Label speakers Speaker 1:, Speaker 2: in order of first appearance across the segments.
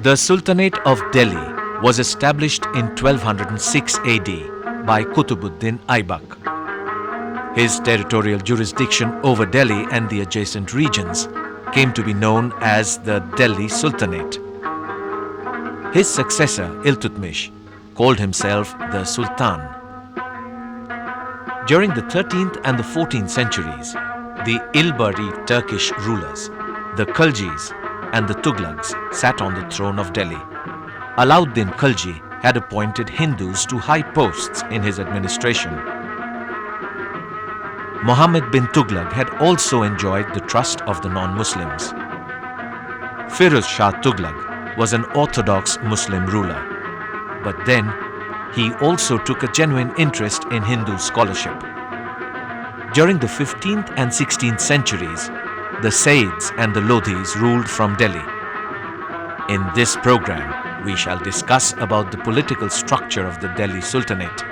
Speaker 1: The Sultanate of Delhi was established in 1206 AD by Qutubuddin Aibak. His territorial jurisdiction over Delhi and the adjacent regions came to be known as the Delhi Sultanate. His successor, Iltutmish, called himself the Sultan. During the 13th and the 14th centuries, the Ilbari Turkish rulers, the Khaljis and the Tughlaqs sat on the throne of Delhi. Alauddin Khalji had appointed Hindus to high posts in his administration. Muhammad bin Tughlaq had also enjoyed the trust of the non-Muslims. Firuz Shah Tughluq was an orthodox Muslim ruler, but then he also took a genuine interest in Hindu scholarship. During the 15th and 16th centuries, the Sayyids and the Lodis ruled from Delhi. In this program, we shall discuss about the political structure of the Delhi Sultanate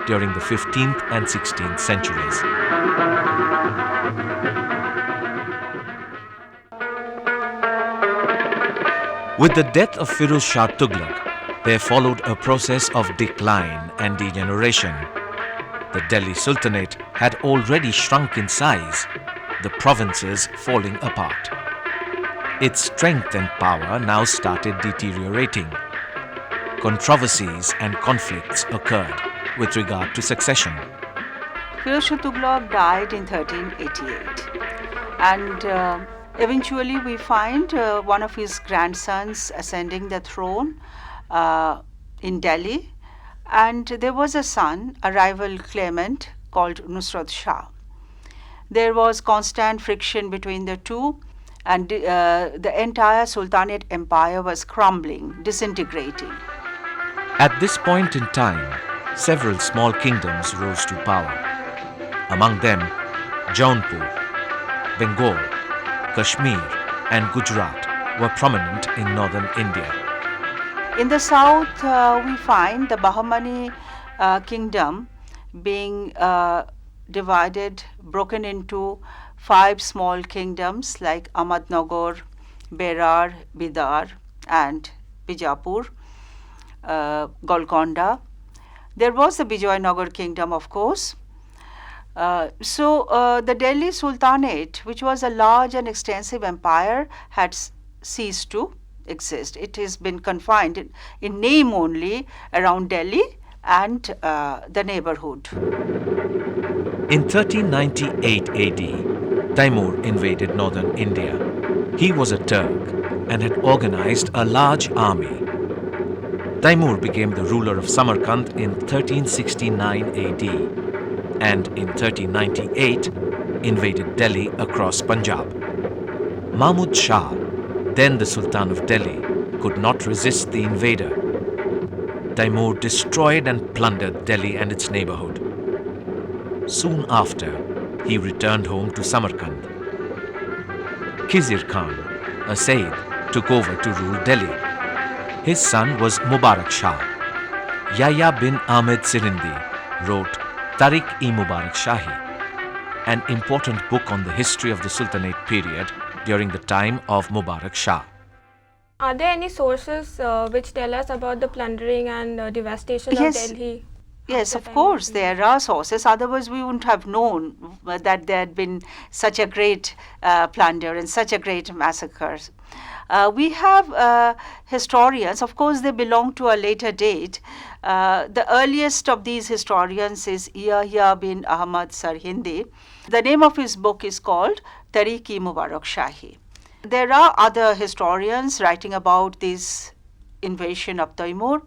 Speaker 1: during the 15th and 16th centuries. With the death of Firuz Shah Tughluq, there followed a process of decline and degeneration. The Delhi Sultanate had already shrunk in size, the provinces falling apart. Its strength and power now started deteriorating. Controversies and conflicts occurred with regard to succession.
Speaker 2: Firuz Shah Tughluq died in 1388, and eventually we find one of his grandsons ascending the throne in Delhi, and there was a son, a rival claimant called Nusrat Shah. There was constant friction between the two, and the entire Sultanate empire was crumbling, disintegrating.
Speaker 1: At this point in time, several small kingdoms rose to power. Among them, Jaunpur, Bengal, Kashmir and Gujarat were prominent in northern India.
Speaker 2: In the south, we find the Bahmani kingdom being divided, broken into 5 small kingdoms like Ahmadnagar, Berar, Bidar and Bijapur, Golconda. There was the Vijayanagar kingdom, of course. So the Delhi Sultanate, which was a large and extensive empire, had ceased to exist. It has been confined in name only around Delhi and the neighborhood.
Speaker 1: In 1398 AD, Taimur invaded northern India. He was a Turk and had organized a large army. Taimur became the ruler of Samarkand in 1369 AD and in 1398 invaded Delhi across Punjab. Mahmud Shah, then the Sultan of Delhi, could not resist the invader. Taimur destroyed and plundered Delhi and its neighborhood. Soon after, he returned home to Samarkand. Sher Khan, a Sayyid, took over to rule Delhi. His son was Mubarak Shah. Yahya bin Ahmed Sirindi wrote Tariq-e-Mubarak Shahi, an important book on the history of the Sultanate period during the time of Mubarak Shah.
Speaker 3: Are there any sources which tell us about the plundering and devastation of Delhi?
Speaker 2: Yes, of course, there are sources. Otherwise, we wouldn't have known that there had been such a great plunder and such a great massacres. We have historians, of course, they belong to a later date. The earliest of these historians is Yahya bin Ahmad Sarhindi. The name of his book is called Tariq-e-Mubarak Shahi. There are other historians writing about this invasion of Taimur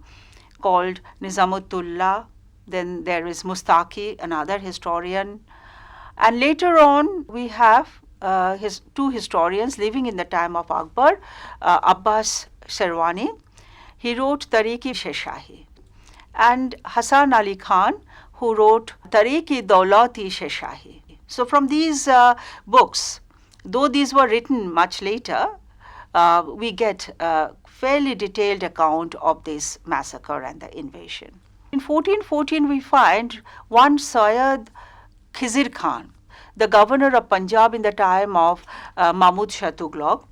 Speaker 2: called Nizamuddullah. Then there is Mustaki, another historian. And later on, we have two historians living in the time of Akbar, Abbas Sherwani. He wrote Tariq-e-Shahi. And Hasan Ali Khan, who wrote Tariq-e-Dawlat-e-Shahi. So from these books, though these were written much later, we get a fairly detailed account of this massacre and the invasion. In 1414, we find one Sayyid Sher Khan, the governor of Punjab in the time of Mahmud Shah Tughluq.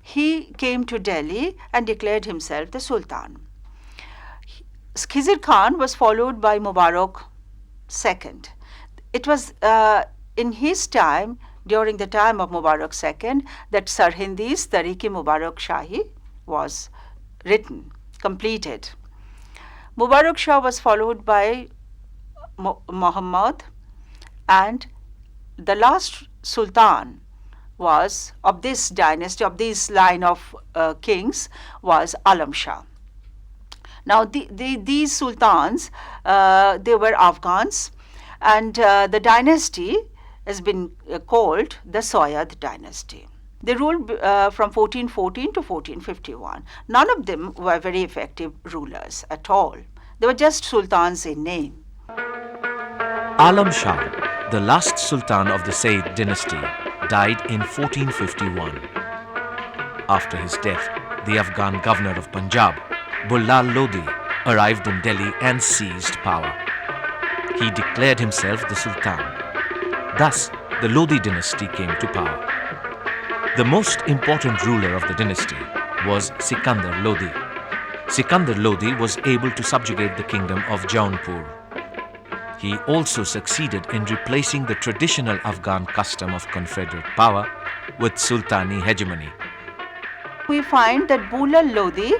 Speaker 2: he came to Delhi and declared himself the Sultan. Sher Khan was followed by Mubarak II. It was in his time, during the time of Mubarak II, that Sarhindi's Tariq-e-Mubarak Shahi was written, completed. Mubarak Shah was followed by Muhammad, and the last Sultan was of this dynasty, of this line of kings, was Alam Shah. Now these sultans, they were Afghans, and the dynasty has been called the Sayyid dynasty. They ruled from 1414 to 1451. None of them were very effective rulers at all. They were just sultans in name.
Speaker 1: Alam Shah, the last Sultan of the Sayyid dynasty, died in 1451. After his death, the Afghan governor of Punjab, Bullal Lodi, arrived in Delhi and seized power. He declared himself the Sultan. Thus, the Lodi dynasty came to power. The most important ruler of the dynasty was Sikandar Lodi. Sikandar Lodi was able to subjugate the kingdom of Jaunpur. He also succeeded in replacing the traditional Afghan custom of confederate power with Sultani hegemony.
Speaker 2: We find that Bullal Lodi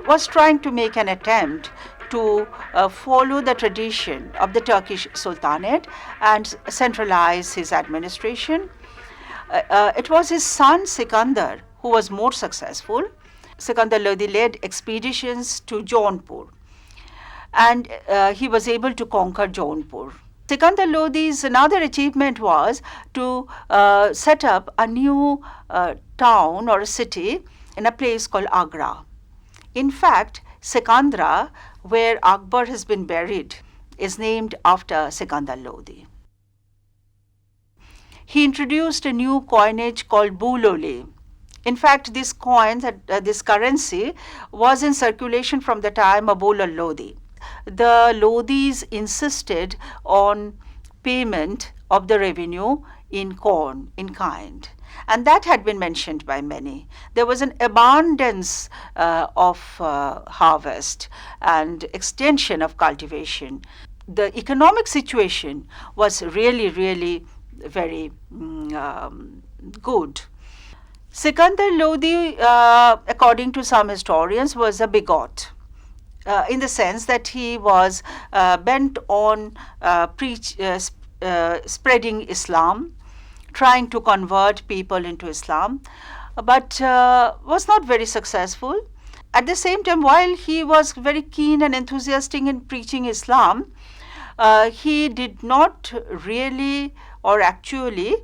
Speaker 2: was trying to make an attempt to follow the tradition of the Turkish Sultanate and centralize his administration. It was his son Sikandar who was more successful. Sikandar Lodi led expeditions to Jaunpur, and he was able to conquer Jaunpur. Sikandar Lodi's another achievement was to set up a new town or a city in a place called Agra. In fact, Sikandra, where Akbar has been buried, is named after Sikandar Lodi. He introduced a new coinage called Buloli. In fact, this coin, this currency, was in circulation from the time of Bullal Lodi. The Lodis insisted on payment of the revenue in corn, in kind. And that had been mentioned by many. There was an abundance of harvest and extension of cultivation. The economic situation was really, really very good. Sikandar Lodi, according to some historians, was a bigot. In the sense that he was bent on spreading Islam, trying to convert people into Islam, but was not very successful. At the same time, while he was very keen and enthusiastic in preaching Islam, he did not really or actually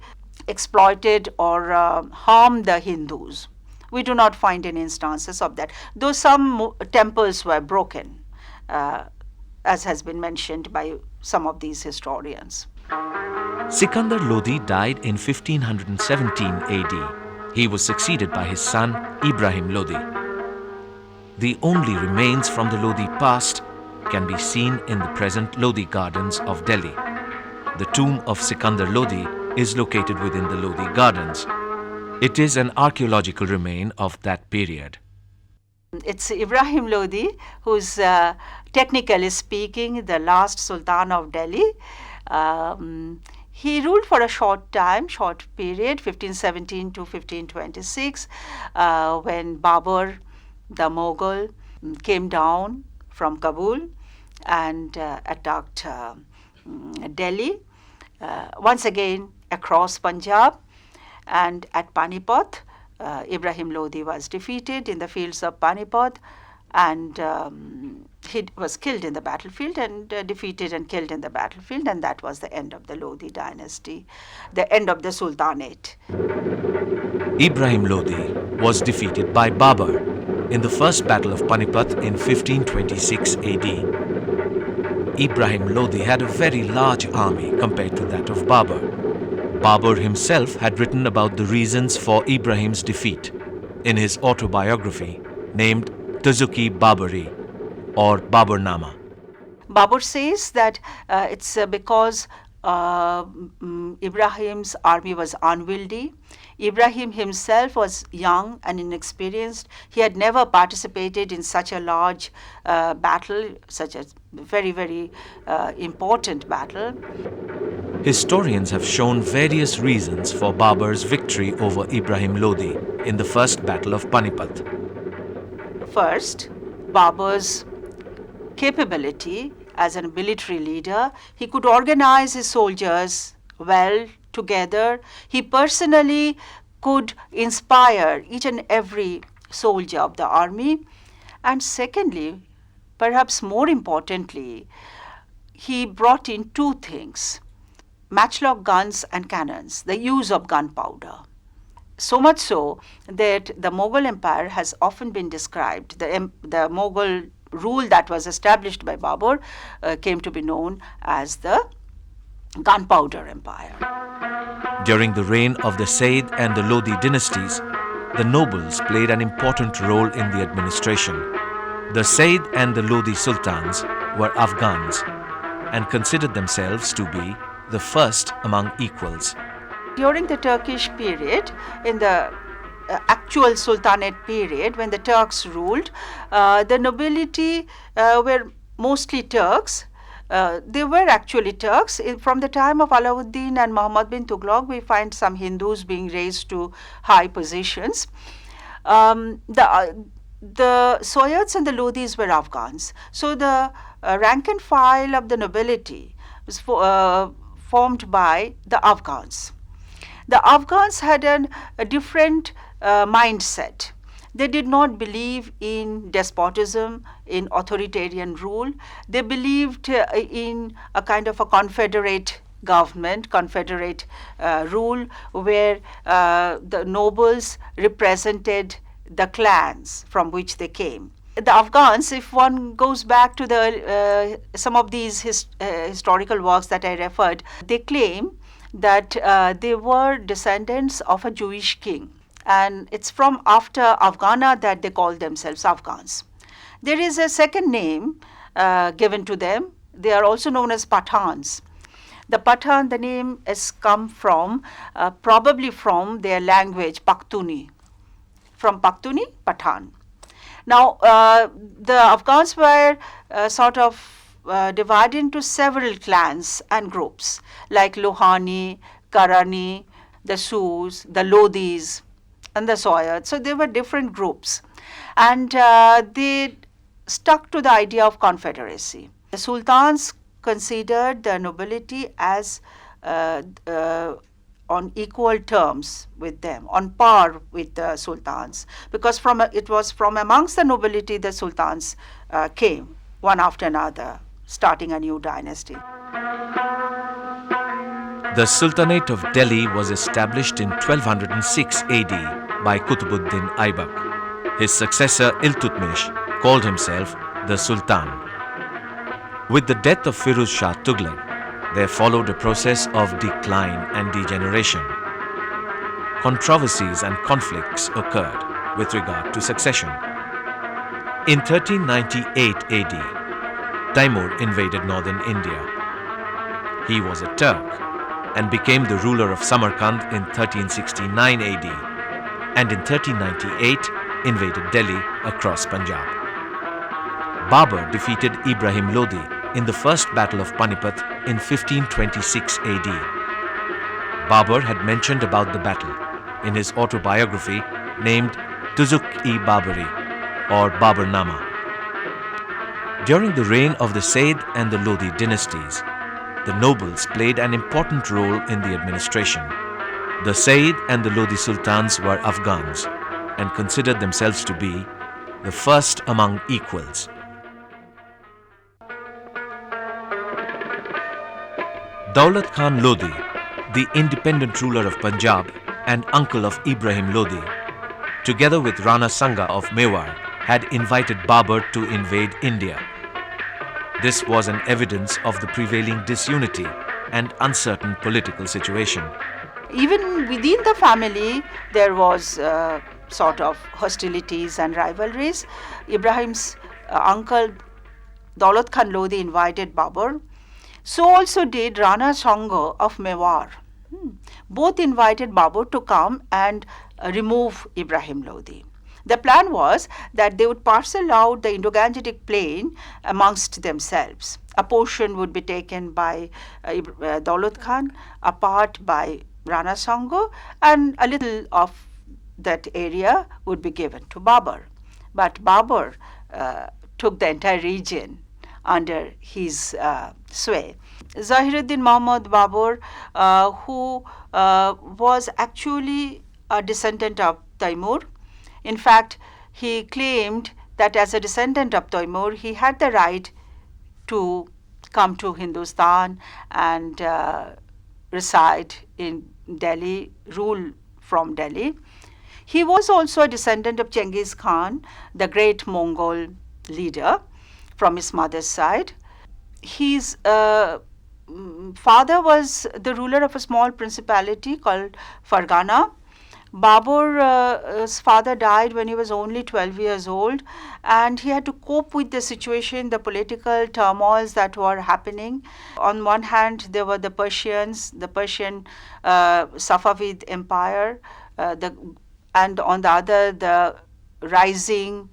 Speaker 2: exploited or harmed the Hindus. We do not find any instances of that, though some temples were broken, as has been mentioned by some of these historians.
Speaker 1: Sikandar Lodi died in 1517 AD. He was succeeded by his son Ibrahim Lodi. The only remains from the Lodi past can be seen in the present Lodi Gardens of Delhi. The tomb of Sikandar Lodi is located within the Lodi Gardens. It is an archaeological remain of that period.
Speaker 2: It's Ibrahim Lodi who's, technically speaking, the last Sultan of Delhi. He ruled for a short period, 1517 to 1526, when Babur, the Mughal, came down from Kabul and attacked Delhi, once again across Punjab, and at Panipat, Ibrahim Lodi was defeated in the fields of Panipat, and he was killed in the battlefield and defeated and killed in the battlefield, and that was the end of the Lodi dynasty, the end of the Sultanate.
Speaker 1: Ibrahim Lodi was defeated by Babur in the first battle of Panipat in 1526 AD. Ibrahim Lodi had a very large army compared to that of Babur. Babur himself had written about the reasons for Ibrahim's defeat in his autobiography named Tazuk-i-Baburi or Baburnama.
Speaker 2: Babur says that it's because Ibrahim's army was unwieldy. Ibrahim himself was young and inexperienced. He had never participated in such a large battle, such a very, very important battle.
Speaker 1: Historians have shown various reasons for Babur's victory over Ibrahim Lodi in the First Battle of Panipat.
Speaker 2: First, Babur's capability as a military leader. He could organize his soldiers well together. He personally could inspire each and every soldier of the army. And secondly, perhaps more importantly, he brought in two things: matchlock guns and cannons, the use of gunpowder. So much so that the Mughal Empire has often been described, the Mughal rule that was established by Babur came to be known as the Gunpowder Empire.
Speaker 1: During the reign of the Sayyid and the Lodi dynasties, the nobles played an important role in the administration. The Sayyid and the Lodi sultans were Afghans and considered themselves to be the first among equals.
Speaker 2: During the Turkish period, in the actual Sultanate period, when the Turks ruled, the nobility were mostly Turks. They were actually Turks. From the time of Alauddin and Muhammad bin Tughlaq, we find some Hindus being raised to high positions. The Sayyids and the Lodis were Afghans. So the rank and file of the nobility was formed by the Afghans. The Afghans had a different mindset. They did not believe in despotism, in authoritarian rule. They believed in a kind of a confederate government, confederate rule, where the nobles represented the clans from which they came. The Afghans, if one goes back to the some of these historical works that I referred, they claim that they were descendants of a Jewish king. And it's from after Afghana that they call themselves Afghans. There is a second name given to them. They are also known as Pathans. The Pathan, the name has come from, probably from their language, Pakhtuni. From Pakhtuni, Pathan. Now, the Afghans were sort of divided into several clans and groups, like Lohani, Karani, the Sus, the Lodis, and the Sayyids. So there were different groups. And they stuck to the idea of confederacy. The sultans considered the nobility as on equal terms with them, on par with the sultans, because it was from amongst the nobility the sultans came, one after another, starting a new dynasty.
Speaker 1: The Sultanate of Delhi was established in 1206 AD by Qutubuddin Aibak. His successor Iltutmish called himself the Sultan. With the death of Firuz Shah Tughluq, there followed a process of decline and degeneration. Controversies and conflicts occurred with regard to succession. In 1398 AD, Timur invaded northern India. He was a Turk and became the ruler of Samarkand in 1369 AD, and in 1398 invaded Delhi across Punjab. Babur defeated Ibrahim Lodi in the First Battle of Panipat in 1526 AD. Babur had mentioned about the battle in his autobiography named Tuzuk-e-Baburi or Baburnama. During the reign of the Sayyid and the Lodi dynasties, the nobles played an important role in the administration. The Sayyid and the Lodi sultans were Afghans and considered themselves to be the first among equals. Daulat Khan Lodi, the independent ruler of Punjab and uncle of Ibrahim Lodi, together with Rana Sanga of Mewar, had invited Babur to invade India. This was an evidence of the prevailing disunity and uncertain political situation.
Speaker 2: Even within the family, there was sort of hostilities and rivalries. Ibrahim's uncle Daulat Khan Lodi invited Babur. So also did Rana Sanga of Mewar. Both invited Babur to come and remove Ibrahim Lodi. The plan was that they would parcel out the Indo-Gangetic plain amongst themselves. A portion would be taken by Daulat Khan, a part by Rana Sanga, and a little of that area would be given to Babur. But Babur took the entire region under his sway. Zahiruddin Muhammad Babur, who was actually a descendant of Taimur. In fact, he claimed that as a descendant of Taimur, he had the right to come to Hindustan and reside in Delhi, rule from Delhi. He was also a descendant of Genghis Khan, the great Mongol leader from his mother's side. His father was the ruler of a small principality called Fargana. Babur's father died when he was only 12 years old, and he had to cope with the situation, the political turmoils that were happening. On one hand, there were the Persians, the Persian Safavid Empire, and on the other, the rising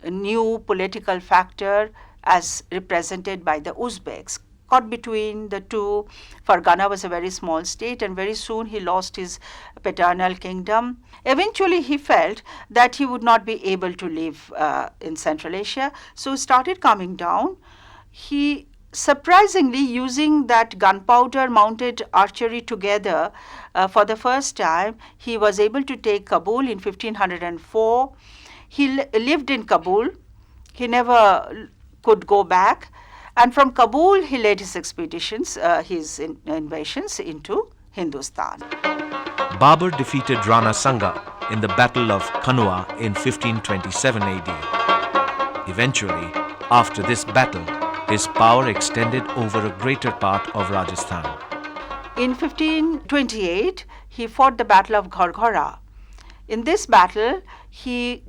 Speaker 2: new political factor as represented by the Uzbeks. Caught between the two, Fargana was a very small state, and very soon he lost his paternal kingdom. Eventually, he felt that he would not be able to live in Central Asia, so he started coming down. He surprisingly using that gunpowder mounted archery together for the first time, he was able to take Kabul in 1504. He lived in Kabul. He never could go back. And from Kabul, he led his expeditions, his invasions into Hindustan.
Speaker 1: Babur defeated Rana Sanga in the Battle of Kanua in 1527 AD. Eventually, after this battle, his power extended over a greater part of Rajasthan.
Speaker 2: In 1528, he fought the Battle of Gharghara. In this battle, he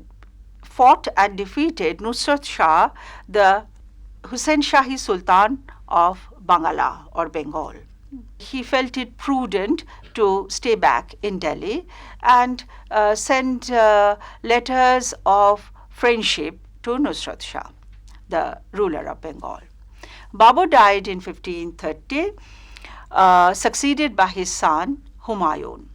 Speaker 2: fought and defeated Nusrat Shah, the Hussain Shahi Sultan of Bangala or Bengal. He felt it prudent to stay back in Delhi and send letters of friendship to Nusrat Shah, the ruler of Bengal. Babur died in 1530, succeeded by his son Humayun.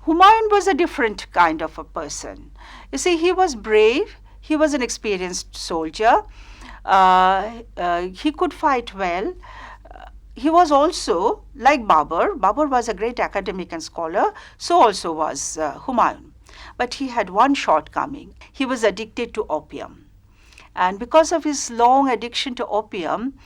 Speaker 2: Humayun was a different kind of a person. You see, he was brave, he was an experienced soldier. He could fight well. He was also, like Babur was a great academic and scholar, so also was Humayun. But he had one shortcoming. He was addicted to opium. And because of his long addiction to opium,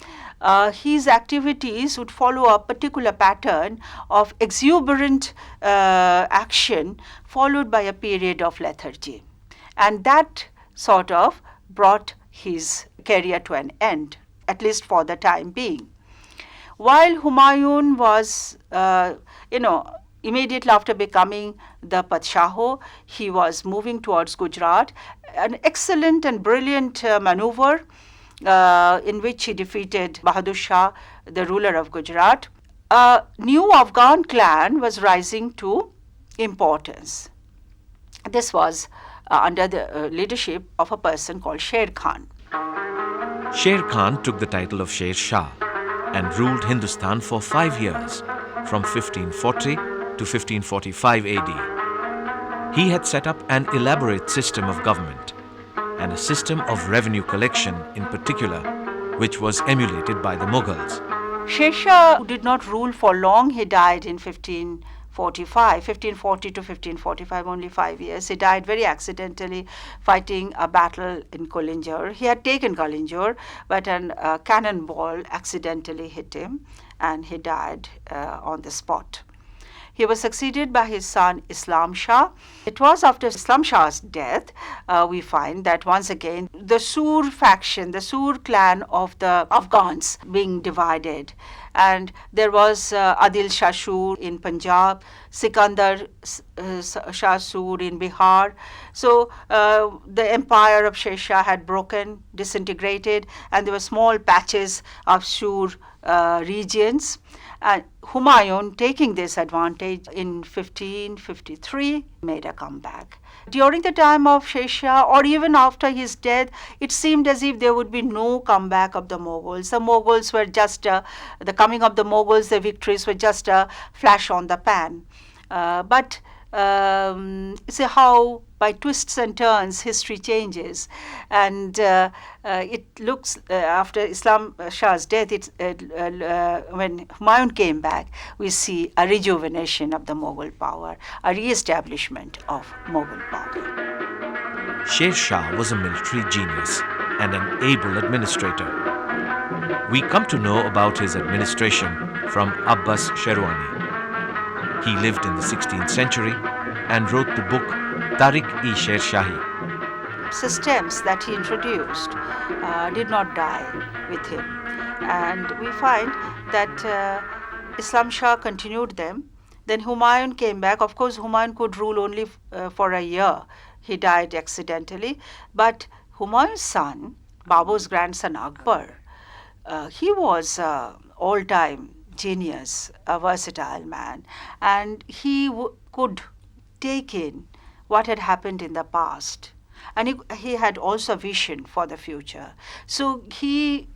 Speaker 2: his activities would follow a particular pattern of exuberant action followed by a period of lethargy. And that sort of brought his career to an end, at least for the time being. While Humayun was, immediately after becoming the Padshaho, he was moving towards Gujarat, an excellent and brilliant maneuver in which he defeated Bahadur Shah, the ruler of Gujarat. A new Afghan clan was rising to importance. This was under the leadership of a person called Sher Khan.
Speaker 1: Sher Khan took the title of Sher Shah and ruled Hindustan for 5 years, from 1540 to 1545 AD. He had set up an elaborate system of government and a system of revenue collection in particular, which was emulated by the Mughals.
Speaker 2: Sher Shah did not rule for long. He died in 1540 to 1545, only 5 years. He died very accidentally fighting a battle in Kolinjur. He had taken Kolinjur, but a cannonball accidentally hit him and he died on the spot. He was succeeded by his son Islam Shah. It was after Islam Shah's death, we find that once again the Sur faction, the Sur clan of the Afghans being divided. And there was Adil Shah Sur in Punjab, Sikandar Shah Sur in Bihar. So the empire of Sher Shah had broken, disintegrated, and there were small patches of Sur regions. And Humayun, taking this advantage in 1553, made a comeback. During the time of Sher Shah, or even after his death, it seemed as if there would be no comeback of the Mughals. The Mughals were just, the coming of the Mughals, the victories were just a flash on the pan. But see how by twists and turns history changes, and it looks after Islam Shah's death, when Humayun came back, we see a rejuvenation of the Mughal power, a re-establishment of Mughal power.
Speaker 1: Sher Shah was a military genius and an able administrator. We come to know about his administration from Abbas Sherwani. He lived in the 16th century and wrote the book Tarikh-e-Sher Shahi.
Speaker 2: Systems that he introduced did not die with him, and we find that Islam Shah continued them. Then Humayun came back. Of course, Humayun could rule only for a year. He died accidentally. But Humayun's son, Babur's grandson Akbar, he was all-time genius, a versatile man, and he could take in what had happened in the past, and he had also a vision for the future. So he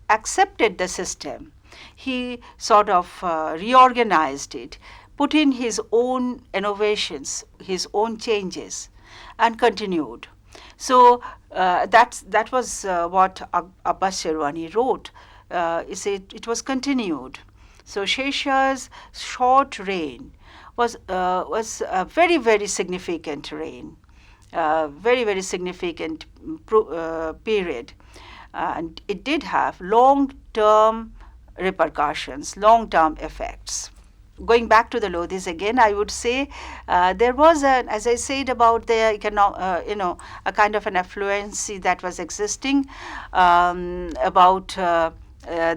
Speaker 2: accepted the system, he sort of reorganized it, put in his own innovations, his own changes, and continued. So that was what Abbas Sherwani wrote. It was continued. So Sher Shah's short reign was a very, very significant reign, very, very significant period. And it did have long-term repercussions, long-term effects. Going back to the Lodis again, I would say there was, as I said about the a kind of an affluency that was existing, about the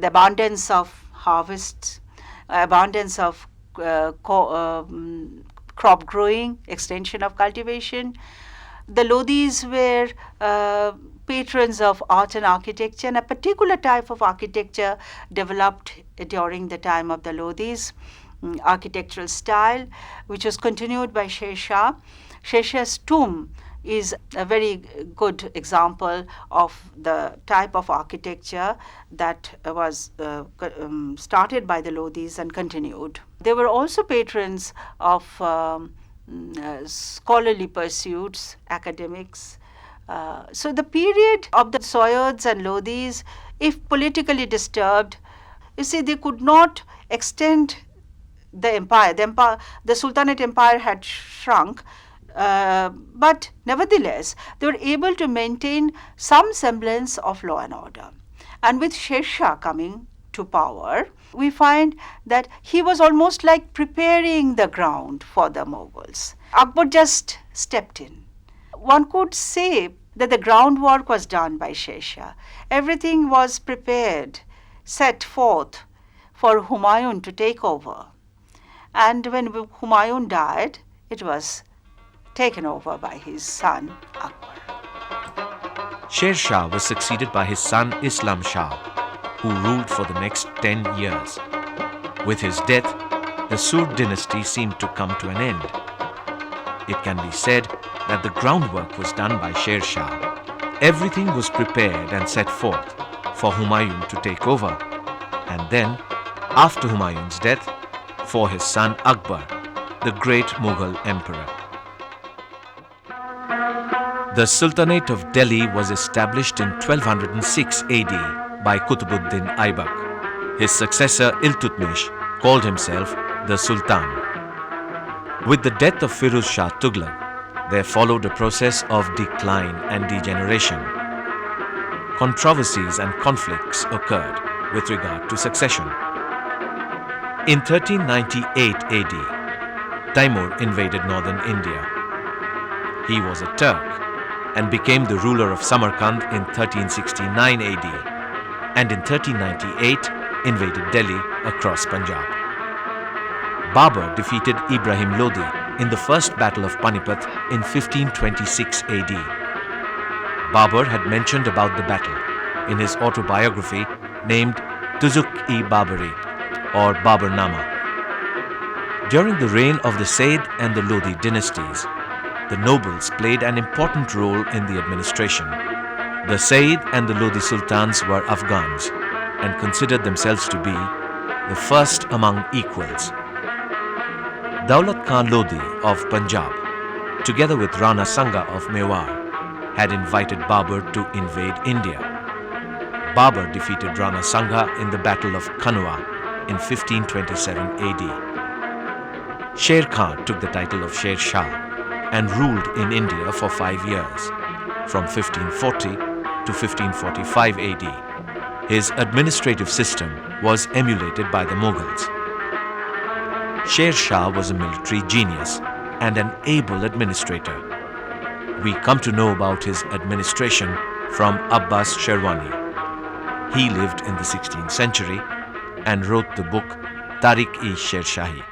Speaker 2: abundance of harvests, abundance of crop growing, extension of cultivation. The Lodis were patrons of art and architecture, and a particular type of architecture developed during the time of the Lodis, architectural style, which was continued by Sher Shah. Sher Shah's tomb is a very good example of the type of architecture that was started by the Lodis and continued. They were also patrons of scholarly pursuits, academics. So the period of the Sayyids and Lodis, if politically disturbed, you see, they could not extend the empire. The Sultanate empire had shrunk, but nevertheless, they were able to maintain some semblance of law and order. And with Sher Shah coming to power, we find that he was almost like preparing the ground for the Mughals. Akbar just stepped in. One could say that the groundwork was done by Sher Shah. Everything was prepared, set forth for Humayun to take over. And when Humayun died, it was taken over by his son Akbar.
Speaker 1: Sher Shah was succeeded by his son Islam Shah, who ruled for the next 10 years. With his death, the Sur dynasty seemed to come to an end. It can be said that the groundwork was done by Sher Shah. Everything was prepared and set forth for Humayun to take over, and then, after Humayun's death, for his son Akbar, the great Mughal emperor. The Sultanate of Delhi was established in 1206 AD by Qutubuddin Aibak. His successor Iltutmish called himself the Sultan. With the death of Firuz Shah Tughluq, there followed a process of decline and degeneration. Controversies and conflicts occurred with regard to succession. In 1398 AD, Timur invaded northern India. He was a Turk and became the ruler of Samarkand in 1369 AD. And in 1398, invaded Delhi across Punjab. Babur defeated Ibrahim Lodi in the first battle of Panipat in 1526 AD. Babur had mentioned about the battle in his autobiography named Tuzuk-e-Babari or Baburnama. During the reign of the Sayyid and the Lodi dynasties, the nobles played an important role in the administration. The Sayyid and the Lodi sultans were Afghans and considered themselves to be the first among equals. Daulat Khan Lodi of Punjab, together with Rana Sanga of Mewar, had invited Babur to invade India. Babur defeated Rana Sangha in the Battle of Kanwa in 1527 AD. Sher Khan took the title of Sher Shah and ruled in India for 5 years, from 1540 to 1545 AD. His administrative system was emulated by the Mughals. Sher Shah was a military genius and an able administrator. We come to know about his administration from Abbas Sherwani. He lived in the 16th century and wrote the book Tariq-e-Sher Shahi.